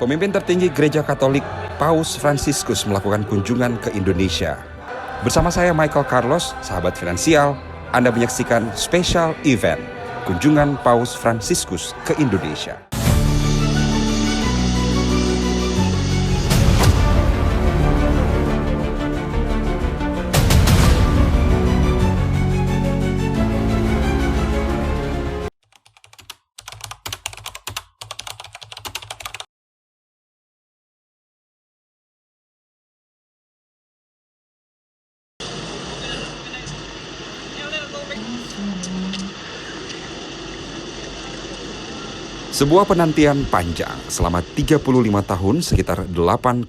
Pemimpin tertinggi Gereja Katolik, Paus Fransiskus melakukan kunjungan ke Indonesia. Bersama saya Michael Carlos, sahabat finansial, Anda menyaksikan special event kunjungan Paus Fransiskus ke Indonesia. Sebuah penantian panjang selama 35 tahun, sekitar 8,6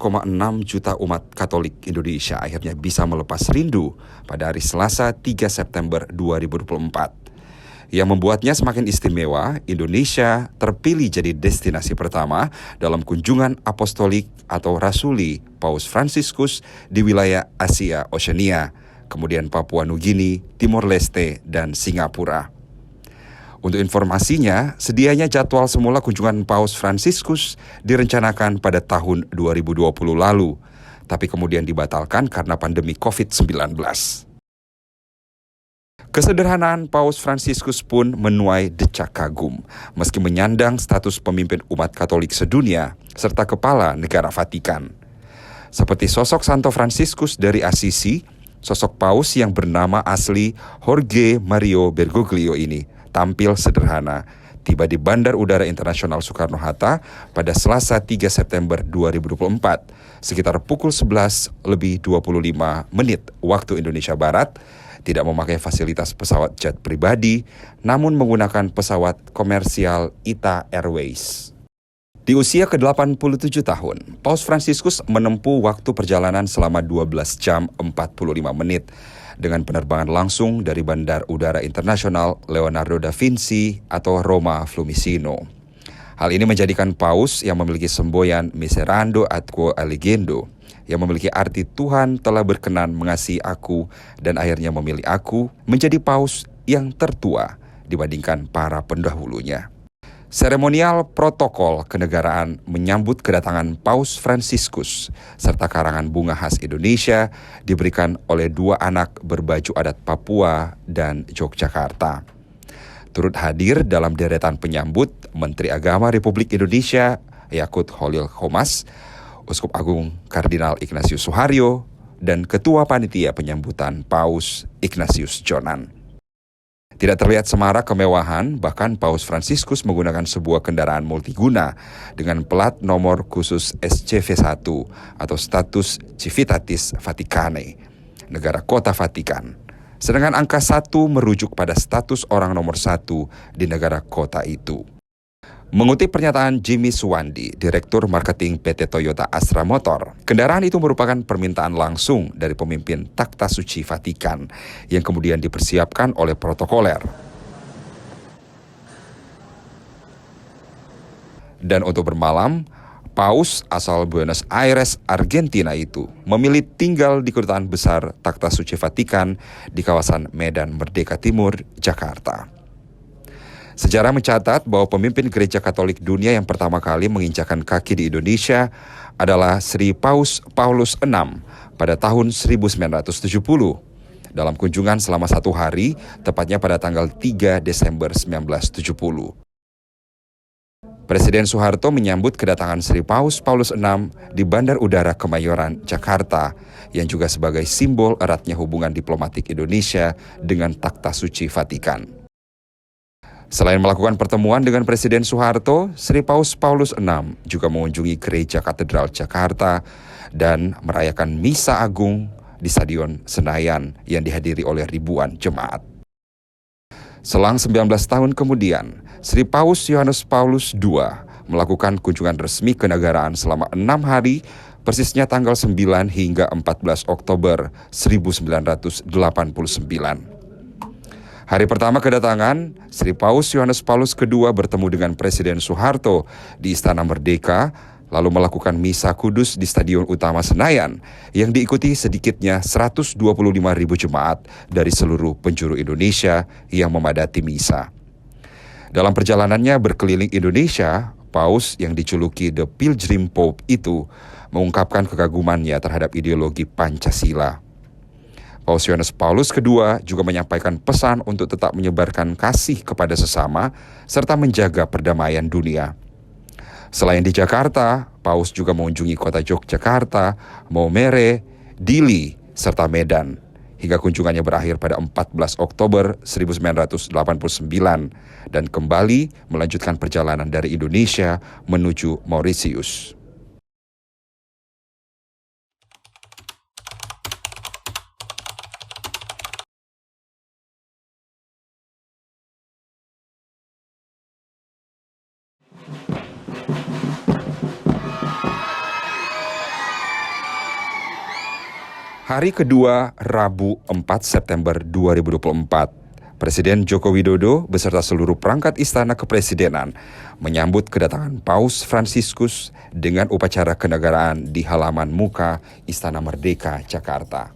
juta umat Katolik Indonesia akhirnya bisa melepas rindu pada hari Selasa 3 September 2024. Yang membuatnya semakin istimewa, Indonesia terpilih jadi destinasi pertama dalam kunjungan apostolik atau rasuli Paus Fransiskus di wilayah Asia Oceania, kemudian Papua Nugini, Timor Leste, dan Singapura. Untuk informasinya, sedianya jadwal semula kunjungan Paus Fransiskus direncanakan pada tahun 2020 lalu, tapi kemudian dibatalkan karena pandemi COVID-19. Kesederhanaan Paus Fransiskus pun menuai decak kagum, meski menyandang status pemimpin umat Katolik sedunia serta kepala negara Vatikan. Seperti sosok Santo Fransiskus dari Assisi, sosok Paus yang bernama asli Jorge Mario Bergoglio ini tampil sederhana, tiba di Bandar Udara Internasional Soekarno-Hatta pada Selasa 3 September 2024, sekitar pukul 11 lebih 25 menit waktu Indonesia Barat, tidak memakai fasilitas pesawat jet pribadi, namun menggunakan pesawat komersial ITA Airways. Di usia ke-87 tahun, Paus Fransiskus menempuh waktu perjalanan selama 12 jam 45 menit, dengan penerbangan langsung dari Bandar Udara Internasional Leonardo da Vinci atau Roma Fiumicino. Hal ini menjadikan Paus yang memiliki semboyan Miserando atquo alligendo, yang memiliki arti Tuhan telah berkenan mengasihi aku dan akhirnya memilih aku, menjadi Paus yang tertua dibandingkan para pendahulunya. Seremonial protokol kenegaraan menyambut kedatangan Paus Fransiskus serta karangan bunga khas Indonesia diberikan oleh dua anak berbaju adat Papua dan Yogyakarta. Turut hadir dalam deretan penyambut Menteri Agama Republik Indonesia Yakut Khalil Qomas, Uskup Agung Kardinal Ignatius Suharyo, dan Ketua Panitia Penyambutan Paus Ignatius Jonan. Tidak terlihat semarak kemewahan, bahkan Paus Fransiskus menggunakan sebuah kendaraan multiguna dengan plat nomor khusus SCV1 atau Status Civitatis Vaticanae, negara kota Vatikan. Sedangkan angka 1 merujuk pada status orang nomor 1 di negara kota itu. Mengutip pernyataan Jimmy Suwandi, Direktur Marketing PT Toyota Astra Motor, kendaraan itu merupakan permintaan langsung dari pemimpin Takhta Suci Vatikan yang kemudian dipersiapkan oleh protokoler. Dan untuk bermalam, Paus asal Buenos Aires, Argentina itu memilih tinggal di Kedutaan Besar Takhta Suci Vatikan di kawasan Medan Merdeka Timur, Jakarta. Sejarah mencatat bahwa pemimpin Gereja Katolik dunia yang pertama kali menginjakkan kaki di Indonesia adalah Sri Paus Paulus VI pada tahun 1970 dalam kunjungan selama 1 hari, tepatnya pada tanggal 3 Desember 1970. Presiden Soeharto menyambut kedatangan Sri Paus Paulus VI di Bandar Udara Kemayoran, Jakarta, yang juga sebagai simbol eratnya hubungan diplomatik Indonesia dengan Takhta Suci Vatikan. Selain melakukan pertemuan dengan Presiden Soeharto, Sri Paus Paulus VI juga mengunjungi Gereja Katedral Jakarta dan merayakan Misa Agung di Stadion Senayan yang dihadiri oleh ribuan jemaat. Selang 19 tahun kemudian, Sri Paus Yohanes Paulus II melakukan kunjungan resmi kenegaraan selama 6 hari, persisnya tanggal 9 hingga 14 Oktober 1989. Hari pertama kedatangan, Sri Paus Yohanes Paulus II bertemu dengan Presiden Soeharto di Istana Merdeka, lalu melakukan Misa Kudus di Stadion Utama Senayan yang diikuti sedikitnya 125.000 jemaat dari seluruh penjuru Indonesia yang memadati misa. Dalam perjalanannya berkeliling Indonesia, Paus yang dijuluki The Pilgrim Pope itu mengungkapkan kekagumannya terhadap ideologi Pancasila. Paus Yohanes Paulus II juga menyampaikan pesan untuk tetap menyebarkan kasih kepada sesama serta menjaga perdamaian dunia. Selain di Jakarta, Paus juga mengunjungi kota Yogyakarta, Maumere, Dili, serta Medan, hingga kunjungannya berakhir pada 14 Oktober 1989 dan kembali melanjutkan perjalanan dari Indonesia menuju Mauritius. Hari kedua, Rabu 4 September 2024, Presiden Joko Widodo beserta seluruh perangkat istana kepresidenan menyambut kedatangan Paus Fransiskus dengan upacara kenegaraan di halaman muka Istana Merdeka, Jakarta.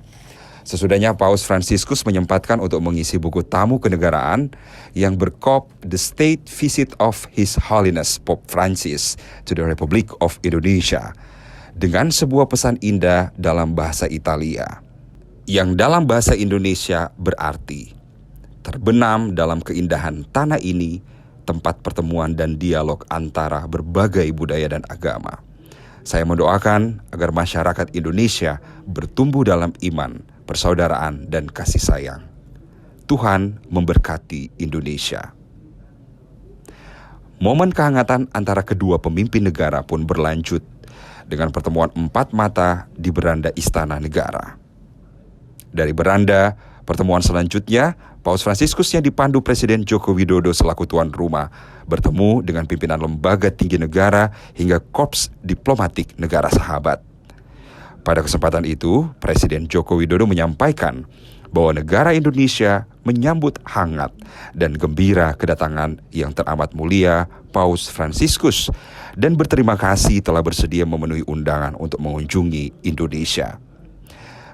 Sesudahnya Paus Fransiskus menyempatkan untuk mengisi buku tamu kenegaraan yang berkop The State Visit of His Holiness Pope Francis to the Republic of Indonesia, dengan sebuah pesan indah dalam bahasa Italia, yang dalam bahasa Indonesia berarti, terbenam dalam keindahan tanah ini, tempat pertemuan dan dialog antara berbagai budaya dan agama. Saya mendoakan agar masyarakat Indonesia bertumbuh dalam iman, persaudaraan, dan kasih sayang. Tuhan memberkati Indonesia. Momen kehangatan antara kedua pemimpin negara pun berlanjut dengan pertemuan empat mata di beranda Istana Negara. Dari beranda, pertemuan selanjutnya, Paus Fransiskus yang dipandu Presiden Joko Widodo selaku tuan rumah bertemu dengan pimpinan lembaga tinggi negara hingga korps diplomatik negara sahabat. Pada kesempatan itu, Presiden Joko Widodo menyampaikan bahwa negara Indonesia menyambut hangat dan gembira kedatangan yang teramat mulia Paus Fransiskus dan berterima kasih telah bersedia memenuhi undangan untuk mengunjungi Indonesia.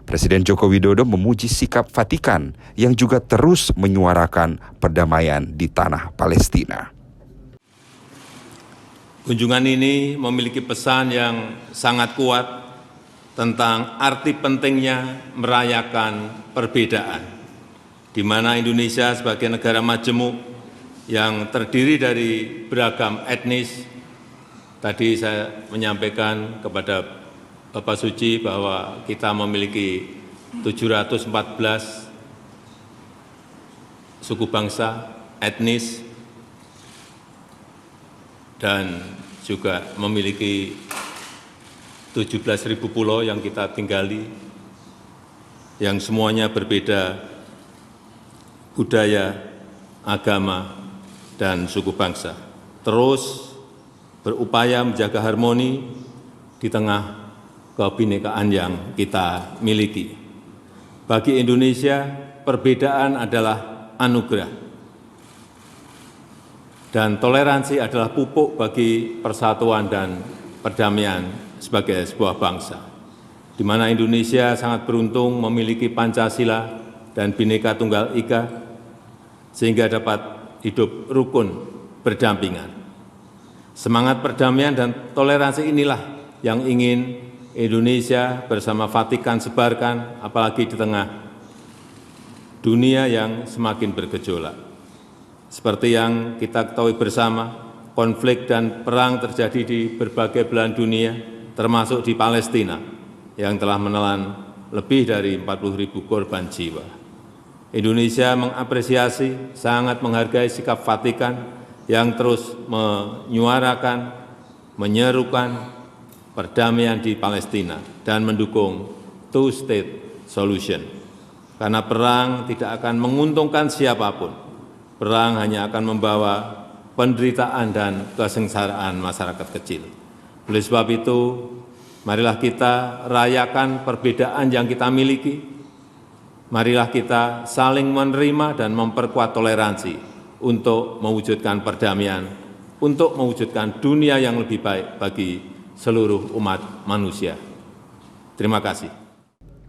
Presiden Joko Widodo memuji sikap Vatikan yang juga terus menyuarakan perdamaian di tanah Palestina. Kunjungan ini memiliki pesan yang sangat kuat tentang arti pentingnya merayakan perbedaan, di mana Indonesia sebagai negara majemuk yang terdiri dari beragam etnis. Tadi saya menyampaikan kepada Bapak Suci bahwa kita memiliki 714 suku bangsa, etnis, dan juga memiliki 17.000 pulau yang kita tinggali, yang semuanya berbeda budaya, agama, dan suku bangsa. Terus berupaya menjaga harmoni di tengah kebinekaan yang kita miliki. Bagi Indonesia, perbedaan adalah anugerah, dan toleransi adalah pupuk bagi persatuan dan perdamaian sebagai sebuah bangsa, di mana Indonesia sangat beruntung memiliki Pancasila dan Bhinneka Tunggal Ika, sehingga dapat hidup rukun berdampingan. Semangat perdamaian dan toleransi inilah yang ingin Indonesia bersama Vatikan sebarkan, apalagi di tengah dunia yang semakin bergejolak. Seperti yang kita ketahui bersama, konflik dan perang terjadi di berbagai belahan dunia, termasuk di Palestina, yang telah menelan lebih dari 40.000 korban jiwa. Indonesia mengapresiasi, sangat menghargai sikap Vatikan yang terus menyuarakan, menyerukan perdamaian di Palestina dan mendukung two-state solution. Karena perang tidak akan menguntungkan siapapun. Perang hanya akan membawa penderitaan dan kesengsaraan masyarakat kecil. Oleh sebab itu, marilah kita rayakan perbedaan yang kita miliki. Marilah kita saling menerima dan memperkuat toleransi untuk mewujudkan perdamaian, untuk mewujudkan dunia yang lebih baik bagi seluruh umat manusia. Terima kasih.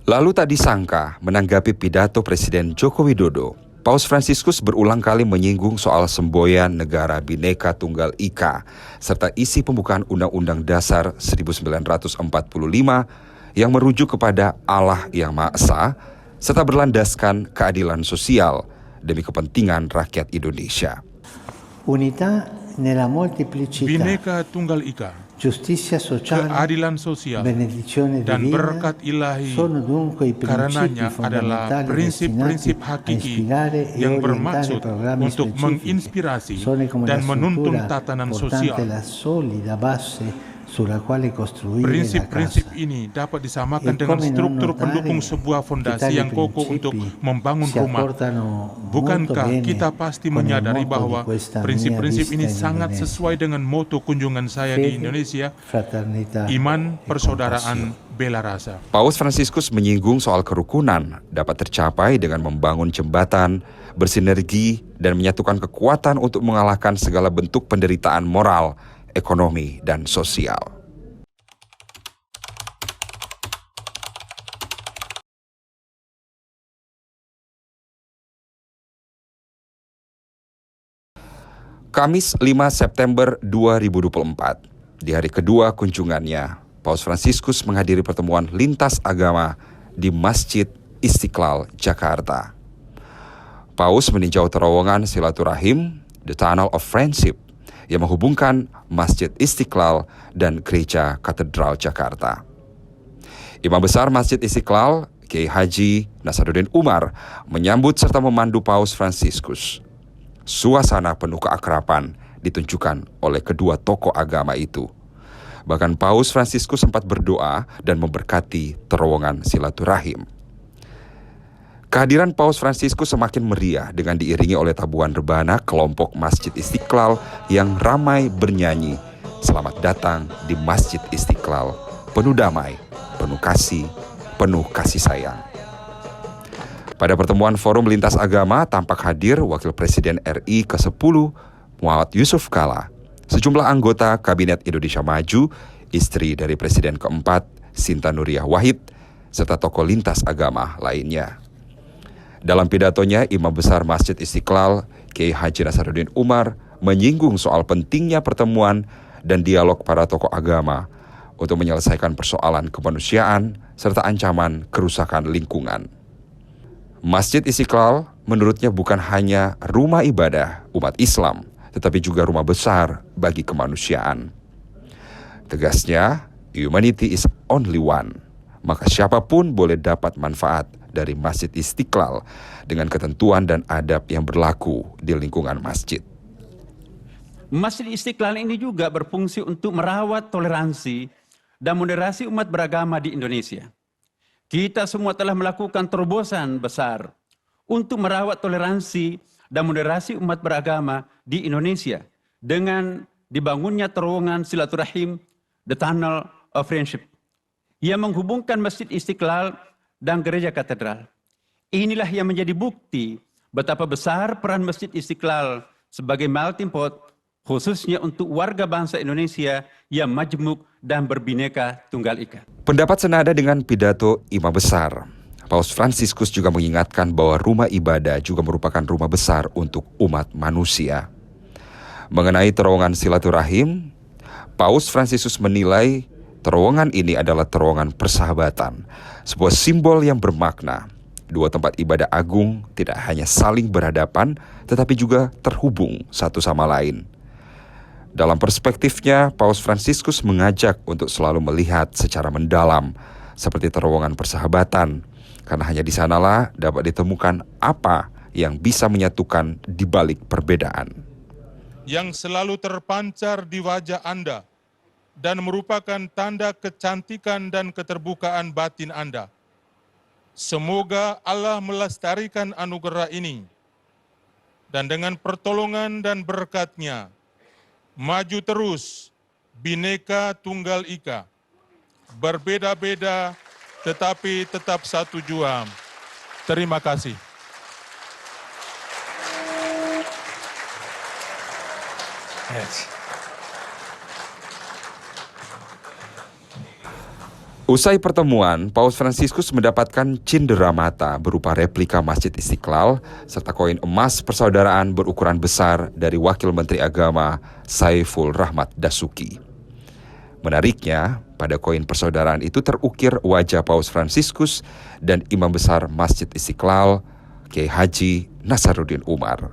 Lalu tak disangka menanggapi pidato Presiden Joko Widodo, Paus Fransiskus berulang kali menyinggung soal semboyan negara Bhinneka Tunggal Ika serta isi pembukaan Undang-Undang Dasar 1945 yang merujuk kepada Allah yang Maha Esa serta berlandaskan keadilan sosial demi kepentingan rakyat Indonesia. Unità nella molteplicità. Bhinneka Tunggal Ika, Giustizia sociale, keadilan sosial, benedizione dan divina berkat ilahi sono dunque i principi karenanya adalah fondamentali prinsip-prinsip destinati a hakiki ispirare e yang orientare bermaksud programmi untuk specifici. menginspirasi Sono come dan la menuntun struttura tatanan portante sosial. la solida base sulla quale costruire Prinsip-prinsip la casa. ini dapat disamakan E dengan come non struktur notare pendukung sebuah che fondasi tali yang kokoh principi untuk membangun si rumah. accordano molto Bukankah bene kita pasti con il menyadari motto bahwa di questa mia prinsip-prinsip visita ini in sangat Indonesia? sesuai dengan moto kunjungan saya di Fede, Indonesia, fraternità, iman, e persaudaraan, compassione. bela rasa. Paus Fransiskus menyinggung soal kerukunan dapat tercapai dengan membangun jembatan, bersinergi, dan menyatukan kekuatan untuk mengalahkan segala bentuk penderitaan moral, ekonomi, dan sosial. Kamis 5 September 2024, di hari kedua kunjungannya, Paus Fransiskus menghadiri pertemuan lintas agama di Masjid Istiqlal, Jakarta. Paus meninjau terowongan silaturahim, The Tunnel of Friendship, yang menghubungkan Masjid Istiqlal dan Gereja Katedral Jakarta. Imam Besar Masjid Istiqlal, Kiai Haji Nasaruddin Umar, menyambut serta memandu Paus Fransiskus. Suasana penuh keakraban ditunjukkan oleh kedua tokoh agama itu. Bahkan Paus Fransiskus sempat berdoa dan memberkati terowongan silaturahim. Kehadiran Paus Fransiskus semakin meriah dengan diiringi oleh tabuhan rebana kelompok Masjid Istiqlal yang ramai bernyanyi "Selamat datang di Masjid Istiqlal, penuh damai, penuh kasih sayang." Pada pertemuan Forum Lintas Agama tampak hadir Wakil Presiden RI ke-10 Muhammad Yusuf Kalla, sejumlah anggota Kabinet Indonesia Maju, istri dari Presiden keempat Sinta Nuriyah Wahid, serta tokoh lintas agama lainnya. Dalam pidatonya, Imam Besar Masjid Istiqlal, Kiai Haji Nasaruddin Umar, menyinggung soal pentingnya pertemuan dan dialog para tokoh agama untuk menyelesaikan persoalan kemanusiaan serta ancaman kerusakan lingkungan. Masjid Istiqlal menurutnya bukan hanya rumah ibadah umat Islam, tetapi juga rumah besar bagi kemanusiaan. Tegasnya, humanity is only one, maka siapapun boleh dapat manfaat dari Masjid Istiqlal dengan ketentuan dan adab yang berlaku di lingkungan masjid. Masjid Istiqlal ini juga berfungsi untuk merawat toleransi dan moderasi umat beragama di Indonesia. Kita semua telah melakukan terobosan besar untuk merawat toleransi dan moderasi umat beragama di Indonesia dengan dibangunnya terowongan silaturahim The Tunnel of Friendship yang menghubungkan Masjid Istiqlal dan Gereja Katedral. Inilah yang menjadi bukti betapa besar peran Masjid Istiqlal sebagai melting pot, khususnya untuk warga bangsa Indonesia yang majmuk dan berbineka tunggal ika. Pendapat senada dengan pidato Imam Besar. Paus Fransiskus juga mengingatkan bahwa rumah ibadah juga merupakan rumah besar untuk umat manusia. Mengenai terowongan silaturahim, Paus Fransiskus menilai terowongan ini adalah terowongan persahabatan, sebuah simbol yang bermakna. Dua tempat ibadah agung tidak hanya saling berhadapan, tetapi juga terhubung satu sama lain. Dalam perspektifnya, Paus Fransiskus mengajak untuk selalu melihat secara mendalam, seperti terowongan persahabatan, karena hanya di sanalah dapat ditemukan apa yang bisa menyatukan di balik perbedaan. Yang selalu terpancar di wajah Anda dan merupakan tanda kecantikan dan keterbukaan batin Anda. Semoga Allah melestarikan anugerah ini dan dengan pertolongan dan berkat-Nya maju terus Bhinneka Tunggal Ika, berbeda-beda tetapi tetap satu jua. Terima kasih. Usai pertemuan, Paus Fransiskus mendapatkan cindera mata berupa replika Masjid Istiqlal serta koin emas persaudaraan berukuran besar dari Wakil Menteri Agama Saiful Rahmat Dasuki. Menariknya, pada koin persaudaraan itu terukir wajah Paus Fransiskus dan Imam Besar Masjid Istiqlal, Kiai Haji Nasaruddin Umar.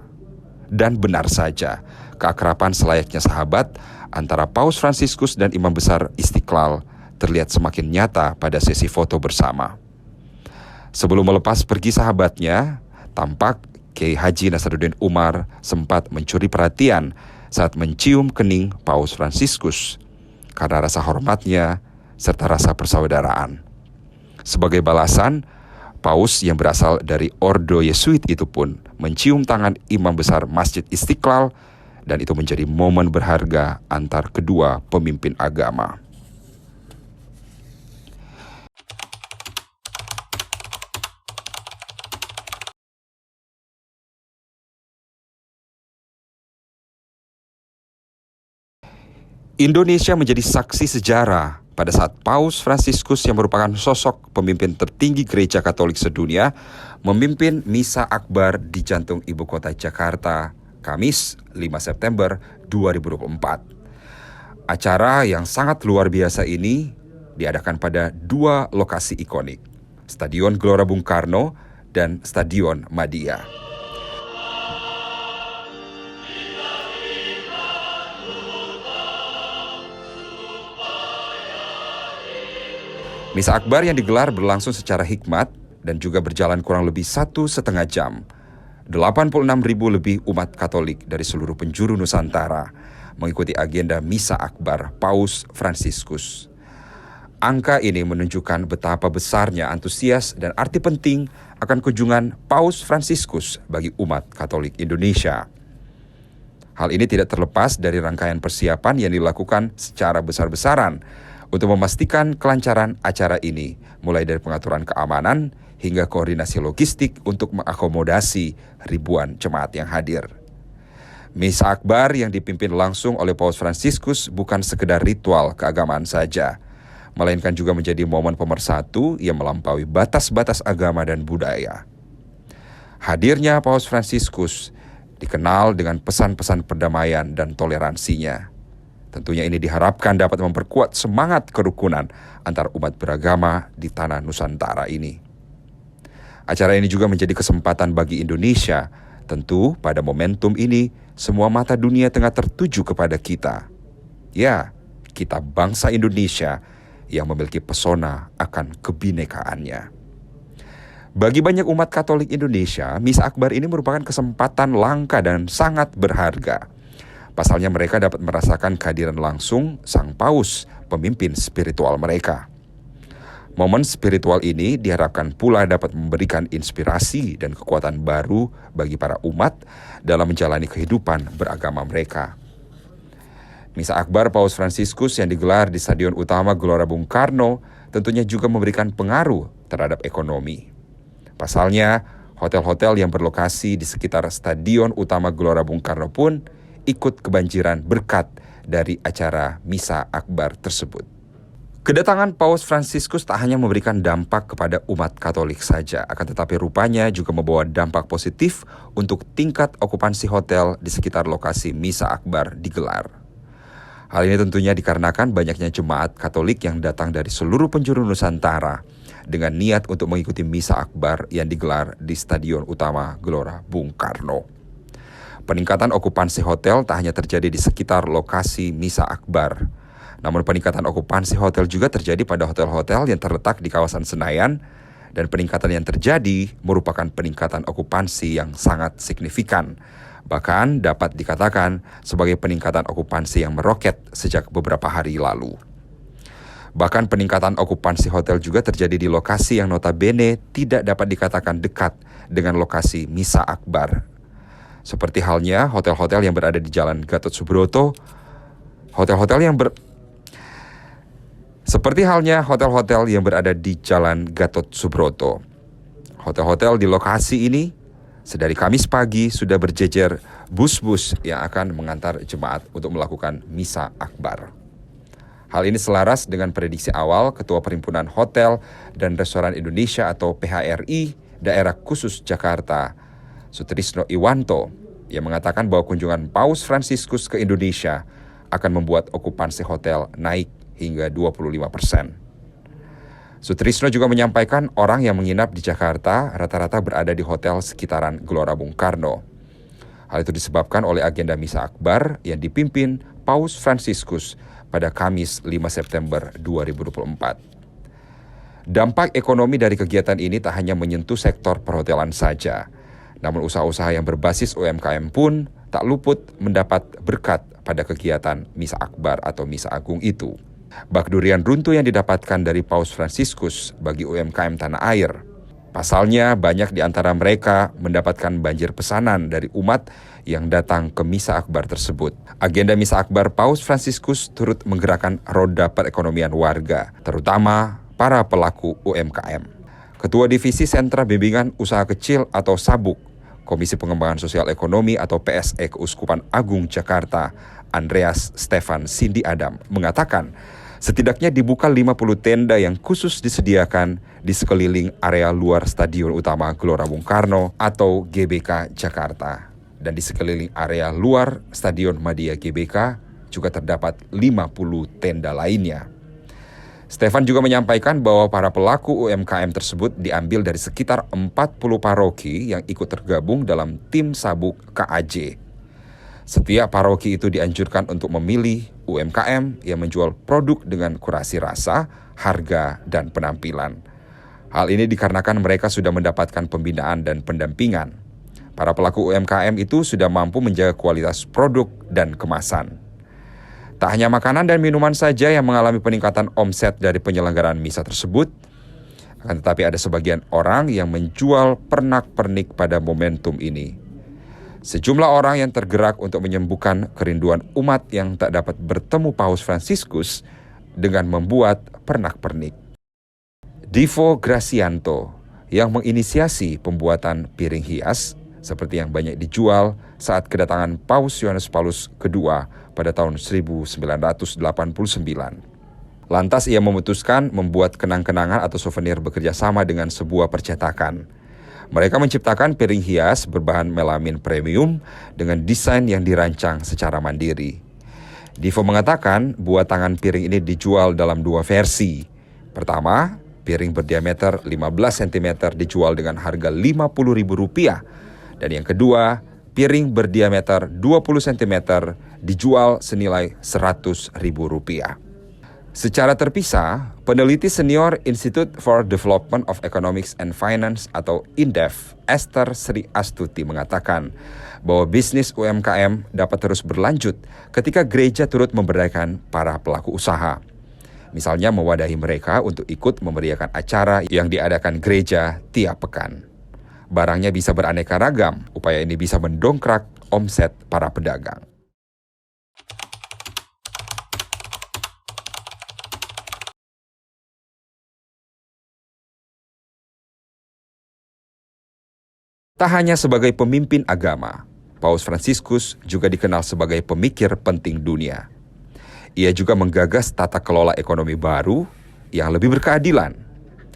Dan benar saja, keakraban selayaknya sahabat antara Paus Fransiskus dan Imam Besar Istiqlal terlihat semakin nyata pada sesi foto bersama. Sebelum melepas pergi sahabatnya, tampak Kiai Haji Nasaruddin Umar sempat mencuri perhatian saat mencium kening Paus Fransiskus karena rasa hormatnya serta rasa persaudaraan. Sebagai balasan, Paus yang berasal dari Ordo Yesuit itu pun mencium tangan Imam Besar Masjid Istiqlal dan itu menjadi momen berharga antar kedua pemimpin agama. Indonesia menjadi saksi sejarah pada saat Paus Fransiskus yang merupakan sosok pemimpin tertinggi Gereja Katolik sedunia memimpin Misa Akbar di jantung ibu kota Jakarta, Kamis 5 September 2024. Acara yang sangat luar biasa ini diadakan pada dua lokasi ikonik, Stadion Gelora Bung Karno dan Stadion Madia. Misa Akbar yang digelar berlangsung secara hikmat dan juga berjalan kurang lebih 1,5 jam. 86.000 lebih umat Katolik dari seluruh penjuru Nusantara mengikuti agenda Misa Akbar Paus Fransiskus. Angka ini menunjukkan betapa besarnya antusias dan arti penting akan kunjungan Paus Fransiskus bagi umat Katolik Indonesia. Hal ini tidak terlepas dari rangkaian persiapan yang dilakukan secara besar-besaran untuk memastikan kelancaran acara ini, mulai dari pengaturan keamanan hingga koordinasi logistik untuk mengakomodasi ribuan jemaat yang hadir. Misa Akbar yang dipimpin langsung oleh Paus Fransiskus bukan sekedar ritual keagamaan saja, melainkan juga menjadi momen pemersatu yang melampaui batas-batas agama dan budaya. Hadirnya Paus Fransiskus dikenal dengan pesan-pesan perdamaian dan toleransinya. Tentunya ini diharapkan dapat memperkuat semangat kerukunan antar umat beragama di tanah Nusantara ini. Acara ini juga menjadi kesempatan bagi Indonesia. Tentu pada momentum ini semua mata dunia tengah tertuju kepada kita. Ya, kita bangsa Indonesia yang memiliki pesona akan kebinekaannya. Bagi banyak umat Katolik Indonesia, Misa Akbar ini merupakan kesempatan langka dan sangat berharga. Pasalnya mereka dapat merasakan kehadiran langsung Sang Paus, pemimpin spiritual mereka. Momen spiritual ini diharapkan pula dapat memberikan inspirasi dan kekuatan baru bagi para umat dalam menjalani kehidupan beragama mereka. Misa Akbar Paus Fransiskus yang digelar di Stadion Utama Gelora Bung Karno tentunya juga memberikan pengaruh terhadap ekonomi. Pasalnya, hotel-hotel yang berlokasi di sekitar Stadion Utama Gelora Bung Karno pun ikut kebanjiran berkat dari acara Misa Akbar tersebut. Kedatangan Paus Fransiskus tak hanya memberikan dampak kepada umat Katolik saja, akan tetapi rupanya juga membawa dampak positif untuk tingkat okupansi hotel di sekitar lokasi Misa Akbar digelar. Hal ini tentunya dikarenakan banyaknya jemaat Katolik yang datang dari seluruh penjuru Nusantara dengan niat untuk mengikuti Misa Akbar yang digelar di Stadion Utama Gelora Bung Karno. Peningkatan okupansi hotel tak hanya terjadi di sekitar lokasi Misa Akbar, namun peningkatan okupansi hotel juga terjadi pada hotel-hotel yang terletak di kawasan Senayan, dan peningkatan yang terjadi merupakan peningkatan okupansi yang sangat signifikan. Bahkan dapat dikatakan sebagai peningkatan okupansi yang meroket sejak beberapa hari lalu. Bahkan peningkatan okupansi hotel juga terjadi di lokasi yang notabene tidak dapat dikatakan dekat dengan lokasi Misa Akbar. Seperti halnya hotel-hotel yang berada di Jalan Gatot Subroto, hotel-hotel yang berada di Jalan Gatot Subroto. Hotel-hotel di lokasi ini sedari Kamis pagi sudah berjejer bus-bus yang akan mengantar jemaat untuk melakukan Misa Akbar. Hal ini selaras dengan prediksi awal Ketua Perhimpunan Hotel dan Restoran Indonesia atau PHRI Daerah Khusus Jakarta, Sutrisno Iwanto, yang mengatakan bahwa kunjungan Paus Fransiskus ke Indonesia akan membuat okupansi hotel naik hingga 25%. Sutrisno juga menyampaikan orang yang menginap di Jakarta rata-rata berada di hotel sekitaran Gelora Bung Karno. Hal itu disebabkan oleh agenda Misa Akbar yang dipimpin Paus Fransiskus pada Kamis 5 September 2024. Dampak ekonomi dari kegiatan ini tak hanya menyentuh sektor perhotelan saja, namun usaha-usaha yang berbasis UMKM pun tak luput mendapat berkat pada kegiatan Misa Akbar atau Misa Agung itu. Bak durian runtuh yang didapatkan dari Paus Fransiskus bagi UMKM tanah air. Pasalnya, banyak di antara mereka mendapatkan banjir pesanan dari umat yang datang ke Misa Akbar tersebut. Agenda Misa Akbar Paus Fransiskus turut menggerakkan roda perekonomian warga, terutama para pelaku UMKM. Ketua Divisi Sentra Bimbingan Usaha Kecil atau SABUK, Komisi Pengembangan Sosial Ekonomi atau PSE Keuskupan Agung Jakarta, Andreas Stefan Sindi Adam, mengatakan setidaknya dibuka 50 tenda yang khusus disediakan di sekeliling area luar Stadion Utama Gelora Bung Karno atau GBK Jakarta. Dan di sekeliling area luar Stadion Madia GBK juga terdapat 50 tenda lainnya. Stefan juga menyampaikan bahwa para pelaku UMKM tersebut diambil dari sekitar 40 paroki yang ikut tergabung dalam tim Sabuk KAJ. Setiap paroki itu dianjurkan untuk memilih UMKM yang menjual produk dengan kurasi rasa, harga, dan penampilan. Hal ini dikarenakan mereka sudah mendapatkan pembinaan dan pendampingan. Para pelaku UMKM itu sudah mampu menjaga kualitas produk dan kemasan. Tak hanya makanan dan minuman saja yang mengalami peningkatan omset dari penyelenggaraan misa tersebut, akan tetapi ada sebagian orang yang menjual pernak-pernik pada momentum ini. Sejumlah orang yang tergerak untuk menyembuhkan kerinduan umat yang tak dapat bertemu Paus Fransiskus dengan membuat pernak-pernik. Divo Gracianto yang menginisiasi pembuatan piring hias seperti yang banyak dijual saat kedatangan Paus Yohanes Paulus II pada tahun 1989. Lantas ia memutuskan membuat kenang-kenangan atau souvenir bekerja sama dengan sebuah percetakan. Mereka menciptakan piring hias berbahan melamin premium dengan desain yang dirancang secara mandiri. Divo mengatakan buatangan piring ini dijual dalam dua versi. Pertama, piring berdiameter 15 cm dijual dengan harga Rp50.000. Dan yang kedua, piring berdiameter 20 cm dijual senilai Rp100.000. Secara terpisah, peneliti senior Institute for Development of Economics and Finance atau INDEF, Esther Sri Astuti mengatakan bahwa bisnis UMKM dapat terus berlanjut ketika gereja turut memberdayakan para pelaku usaha. Misalnya mewadahi mereka untuk ikut memeriahkan acara yang diadakan gereja tiap pekan. Barangnya bisa beraneka ragam, upaya ini bisa mendongkrak omset para pedagang. Tak hanya sebagai pemimpin agama, Paus Fransiskus juga dikenal sebagai pemikir penting dunia. Ia juga menggagas tata kelola ekonomi baru yang lebih berkeadilan.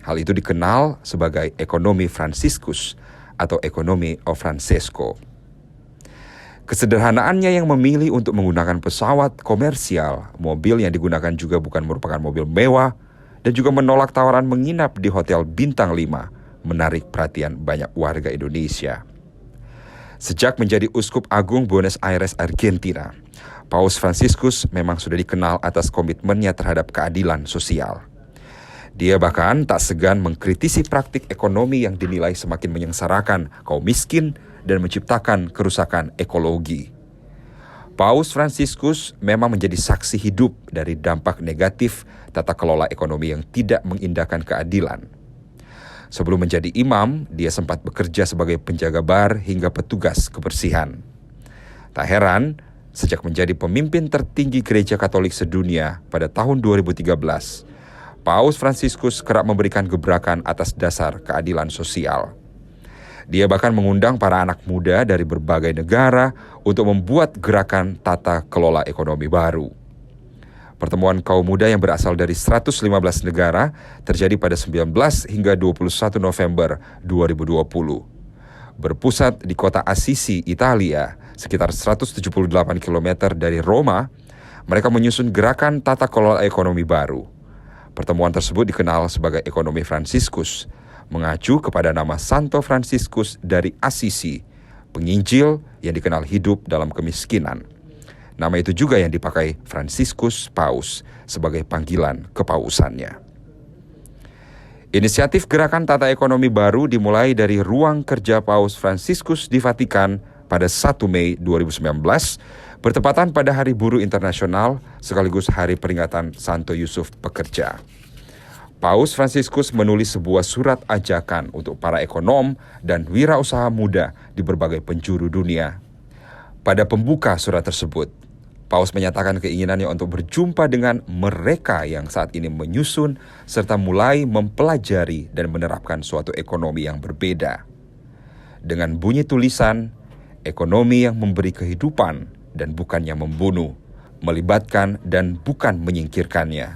Hal itu dikenal sebagai ekonomi Fransiskus atau ekonomi of Francesco. Kesederhanaannya yang memilih untuk menggunakan pesawat komersial, mobil yang digunakan juga bukan merupakan mobil mewah, dan juga menolak tawaran menginap di hotel bintang 5, menarik perhatian banyak warga Indonesia. Sejak menjadi Uskup Agung Buenos Aires, Argentina, Paus Fransiskus memang sudah dikenal atas komitmennya terhadap keadilan sosial. Dia bahkan tak segan mengkritisi praktik ekonomi yang dinilai semakin menyengsarakan kaum miskin dan menciptakan kerusakan ekologi. Paus Fransiskus memang menjadi saksi hidup dari dampak negatif tata kelola ekonomi yang tidak mengindahkan keadilan. Sebelum menjadi imam, dia sempat bekerja sebagai penjaga bar hingga petugas kebersihan. Tak heran, sejak menjadi pemimpin tertinggi Gereja Katolik sedunia pada tahun 2013, Paus Fransiskus kerap memberikan gebrakan atas dasar keadilan sosial. Dia bahkan mengundang para anak muda dari berbagai negara untuk membuat gerakan tata kelola ekonomi baru. Pertemuan kaum muda yang berasal dari 115 negara terjadi pada 19 hingga 21 November 2020. Berpusat di kota Assisi, Italia, sekitar 178 km dari Roma, mereka menyusun gerakan tata kelola ekonomi baru. Pertemuan tersebut dikenal sebagai ekonomi Fransiskus, mengacu kepada nama Santo Fransiskus dari Assisi, penginjil yang dikenal hidup dalam kemiskinan. Nama itu juga yang dipakai Fransiskus Paus sebagai panggilan kepausannya. Inisiatif gerakan tata ekonomi baru dimulai dari ruang kerja Paus Fransiskus di Vatikan pada 1 Mei 2019, bertepatan pada Hari Buruh Internasional sekaligus Hari Peringatan Santo Yusuf Pekerja. Paus Fransiskus menulis sebuah surat ajakan untuk para ekonom dan wirausaha muda di berbagai penjuru dunia. Pada pembuka surat tersebut, Paus menyatakan keinginannya untuk berjumpa dengan mereka yang saat ini menyusun serta mulai mempelajari dan menerapkan suatu ekonomi yang berbeda. Dengan bunyi tulisan, ekonomi yang memberi kehidupan dan bukannya membunuh, melibatkan dan bukan menyingkirkannya,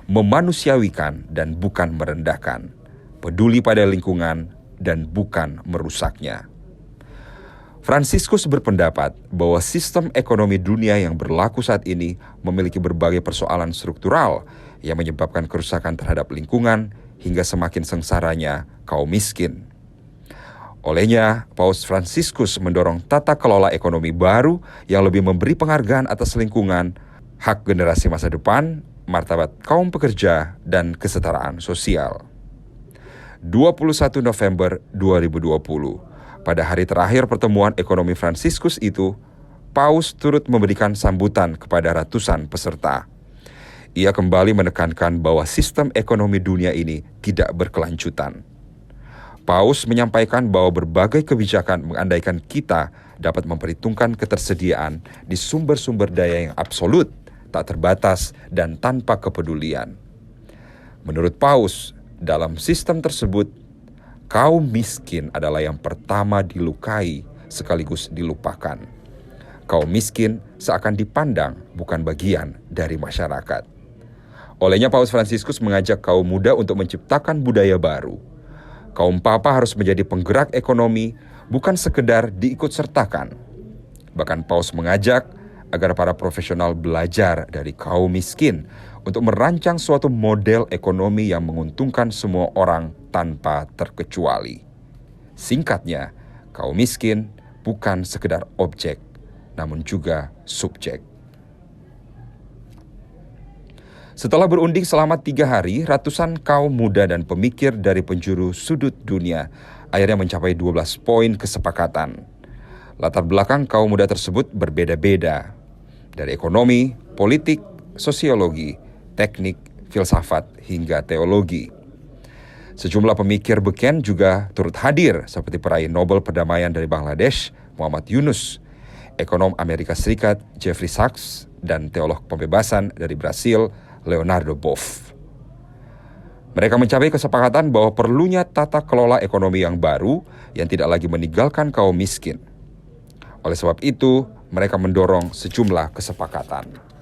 memanusiawikan dan bukan merendahkan, peduli pada lingkungan dan bukan merusaknya. Fransiskus berpendapat bahwa sistem ekonomi dunia yang berlaku saat ini memiliki berbagai persoalan struktural yang menyebabkan kerusakan terhadap lingkungan hingga semakin sengsaranya kaum miskin. Olehnya, Paus Fransiskus mendorong tata kelola ekonomi baru yang lebih memberi penghargaan atas lingkungan, hak generasi masa depan, martabat kaum pekerja, dan kesetaraan sosial. 21 November 2020. Pada hari terakhir pertemuan ekonomi Fransiskus itu, Paus turut memberikan sambutan kepada ratusan peserta. Ia kembali menekankan bahwa sistem ekonomi dunia ini tidak berkelanjutan. Paus menyampaikan bahwa berbagai kebijakan mengandaikan kita dapat memperhitungkan ketersediaan di sumber-sumber daya yang absolut, tak terbatas, dan tanpa kepedulian. Menurut Paus, dalam sistem tersebut, kaum miskin adalah yang pertama dilukai sekaligus dilupakan. Kaum miskin seakan dipandang bukan bagian dari masyarakat. Olehnya Paus Fransiskus mengajak kaum muda untuk menciptakan budaya baru. Kaum papa harus menjadi penggerak ekonomi, bukan sekedar diikutsertakan. Bahkan Paus mengajak agar para profesional belajar dari kaum miskin untuk merancang suatu model ekonomi yang menguntungkan semua orang tanpa terkecuali. Singkatnya, kaum miskin bukan sekedar objek, namun juga subjek. Setelah berunding selama 3 hari, ratusan kaum muda dan pemikir dari penjuru sudut dunia akhirnya mencapai 12 poin kesepakatan. Latar belakang kaum muda tersebut berbeda-beda, dari ekonomi, politik, sosiologi, teknik, filsafat, hingga teologi. Sejumlah pemikir beken juga turut hadir seperti peraih Nobel Perdamaian dari Bangladesh, Muhammad Yunus, ekonom Amerika Serikat, Jeffrey Sachs, dan teolog pembebasan dari Brasil, Leonardo Boff. Mereka mencapai kesepakatan bahwa perlunya tata kelola ekonomi yang baru yang tidak lagi meninggalkan kaum miskin. Oleh sebab itu, mereka mendorong sejumlah kesepakatan.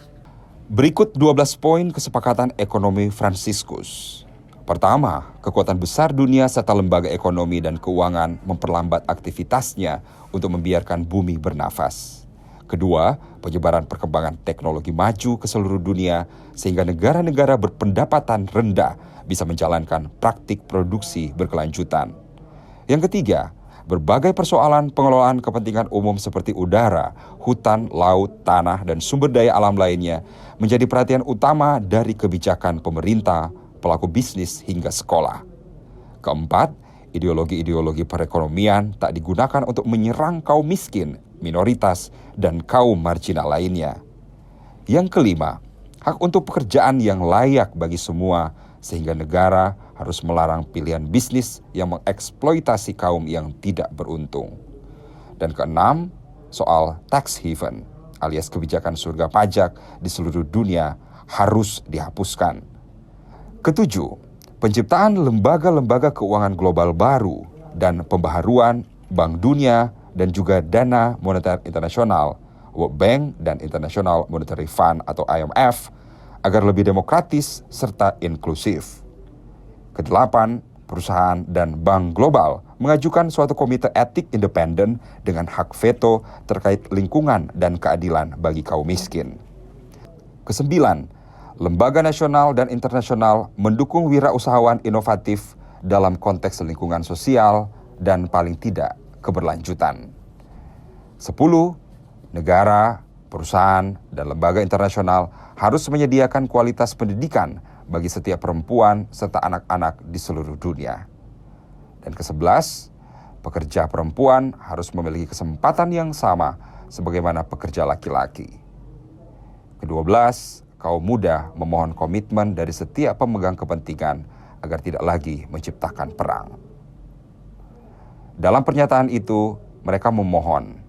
Berikut 12 poin kesepakatan ekonomi Fransiskus. Pertama, kekuatan besar dunia serta lembaga ekonomi dan keuangan memperlambat aktivitasnya untuk membiarkan bumi bernafas. Kedua, penyebaran perkembangan teknologi maju ke seluruh dunia sehingga negara-negara berpendapatan rendah bisa menjalankan praktik produksi berkelanjutan. Yang ketiga, berbagai persoalan pengelolaan kepentingan umum seperti udara, hutan, laut, tanah, dan sumber daya alam lainnya menjadi perhatian utama dari kebijakan pemerintah, pelaku bisnis, hingga sekolah. Keempat, ideologi-ideologi perekonomian tak digunakan untuk menyerang kaum miskin, minoritas, dan kaum marginal lainnya. Yang kelima, hak untuk pekerjaan yang layak bagi semua, sehingga negara harus melarang pilihan bisnis yang mengeksploitasi kaum yang tidak beruntung. Dan keenam, soal tax haven, alias kebijakan surga pajak di seluruh dunia harus dihapuskan. Ketujuh, penciptaan lembaga-lembaga keuangan global baru dan pembaharuan Bank Dunia dan juga Dana Moneter Internasional, World Bank dan International Monetary Fund atau IMF agar lebih demokratis serta inklusif. Kedelapan, perusahaan dan bank global mengajukan suatu komite etik independen dengan hak veto terkait lingkungan dan keadilan bagi kaum miskin. Kesembilan, lembaga nasional dan internasional mendukung wirausahawan inovatif dalam konteks lingkungan sosial dan paling tidak keberlanjutan. 10, negara, perusahaan, dan lembaga internasional harus menyediakan kualitas pendidikan bagi setiap perempuan serta anak-anak di seluruh dunia. Dan ke-11, pekerja perempuan harus memiliki kesempatan yang sama sebagaimana pekerja laki-laki. Ke-12, kaum muda memohon komitmen dari setiap pemegang kepentingan agar tidak lagi menciptakan perang. Dalam pernyataan itu, mereka memohon,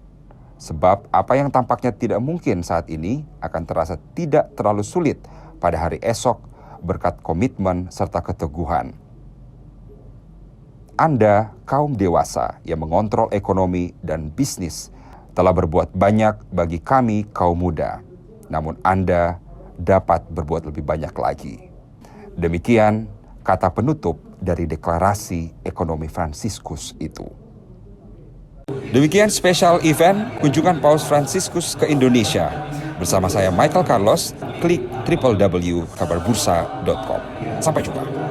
sebab apa yang tampaknya tidak mungkin saat ini akan terasa tidak terlalu sulit pada hari esok berkat komitmen serta keteguhan. Anda, kaum dewasa yang mengontrol ekonomi dan bisnis, telah berbuat banyak bagi kami kaum muda. Namun Anda dapat berbuat lebih banyak lagi. Demikian kata penutup dari deklarasi ekonomi Fransiskus itu. Demikian spesial event kunjungan Paus Fransiskus ke Indonesia. Bersama saya Michael Carlos, klik www.kabarbursa.com. Sampai jumpa.